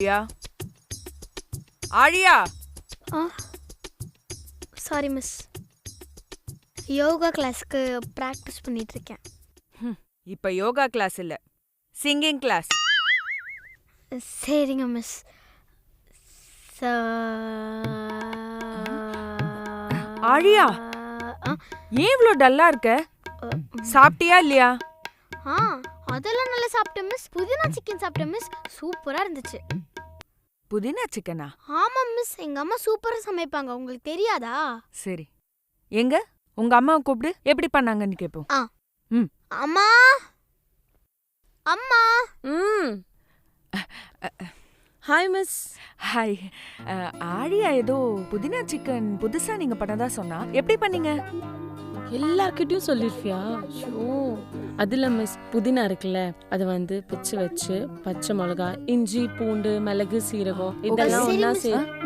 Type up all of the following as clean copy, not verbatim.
ஆழியா ஆழியா sorry miss, yoga கிளாஸ்க்கு ப்ராக்டிஸ் பண்ணிட்டு இருக்கேன். இப்ப யோகா கிளாஸ் இல்ல, சிங்கிங் கிளாஸ். சரிங்க மிஸ். ஆழியா, ஏன் இவ்ளோ டல்லா இருக்க? சாப்பிட்டியா இல்லையா? அதெல்லாம் நல்லா சாப்பிட்டேன் மிஸ். புதினா சிக்கன் சாப்பிட்டேன் மிஸ், சூப்பரா இருந்துச்சு. புதினா சிக்கனா? ஆமா மிஸ், எங்க அம்மா சூப்பரா சமைப்பாங்க, உங்களுக்கு தெரியாதா? சரி, எங்க உங்க அம்மாவை கூப்பிடு, எப்படி பண்ணாங்கன்னு கேப்போம். அம்மா அம்மா. Hi miss. ஹாய். ஆழியா ஏதோ புதினா சிக்கன் புதுசா நீங்க பண்ணதா சொன்னா, எப்படி பண்ணீங்க? எல்லார்கிட்டயும் சொல்லிருப்பியா? ஷோ, அதுல மிஸ் புதினா இருக்குல்ல, அது பிச்சு வச்சு பச்சை மிளகா, இஞ்சி, பூண்டு, மிளகு, சீரகம் இதெல்லாம் ஒண்ணா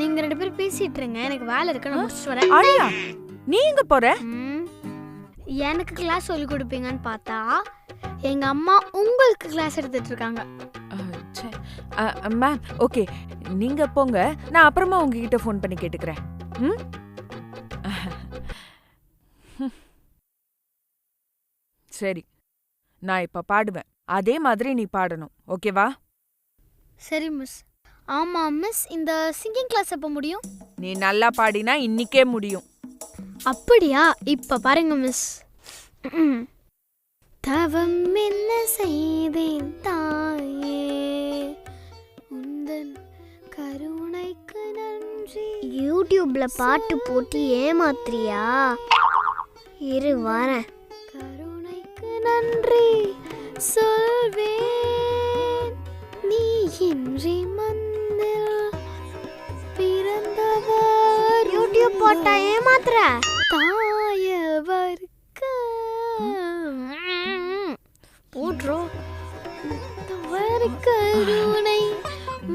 நீங்க 2 பேரும் பேசிட்டு இருங்க, எனக்கு வேலை இருக்கு, நான் முடிச்சிட்டு வரேன். ஆழியா, நீ எங்க போற? எனக்கு கிளாஸ் சொல்லி கொடுப்பீங்கன்னு பார்த்தா எங்க அம்மா உங்களுக்கு கிளாஸ் எடுத்துட்டு இருக்காங்க. மேம், ஓகே, நீங்க போங்க, நான் அப்புறமா உங்ககிட்ட ஃபோன் பண்ணி கேட்டுக்கிறேன். சரி, நான் இப்ப பாடுவேன், அதே மாதிரி நீ பாடணும், ஓகேவா? சரி மிஸ். ஆமா மிஸ், இந்த சிங்கிங் கிளாஸ் எப்ப முடியும்? நீ நல்லா பாடினா இன்னிக்கே முடியும். அப்படியா? இப்ப பாருங்க மிஸ். தவம் என்ன செய்தேன் தாயே, உந்தன் கருணைக்கு நன்றி. யூடியூப்ல பாட்டு போட்டு ஏமாத்துறியா? இரு வரேன். கருணைக்கு நன்றி சொல்வேன், நீ இன்றி மந்தில் பிறந்தவர். யூடியூப் போட்டா ஏமாத்துற? தாயவர்க்கு போட்றோம். கருணை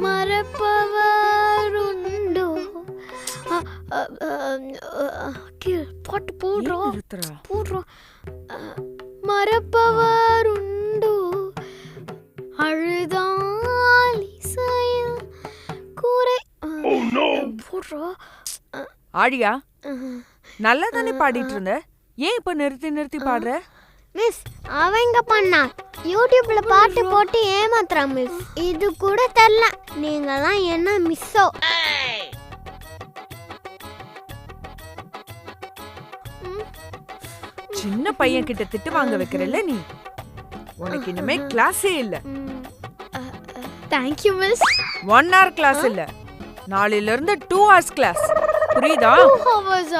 மறப்பவர் உண்டோ? பாட்டு போடுறோம் போடுறோம். மறப்பவர் உண்டோ? அழுதால் இசையில் கூரை போடுறோம். ஆழியா, நல்லா தானே பாடிட்டு இருந்த, ஏன் இப்ப நிறுத்தி நிறுத்தி பாடுற? மிஸ், அவங்க பண்ணா யூடியூப்ல பாட்டு போட்டு ஏமாத்துறா மிஸ். இது கூட தெரியல, நீங்கலாம் என்ன மிஸ்ஸோ? சின்ன பையன் கிட்ட திட்டு வாங்க வைக்கிறல்ல நீ, உனக்கு இனிமே கிளாஸே இல்ல. Thank you miss. 1 hour கிளாஸ் இல்ல, நாளையில இருந்து 2 hours கிளாஸ், புரியுதா? 2 hours.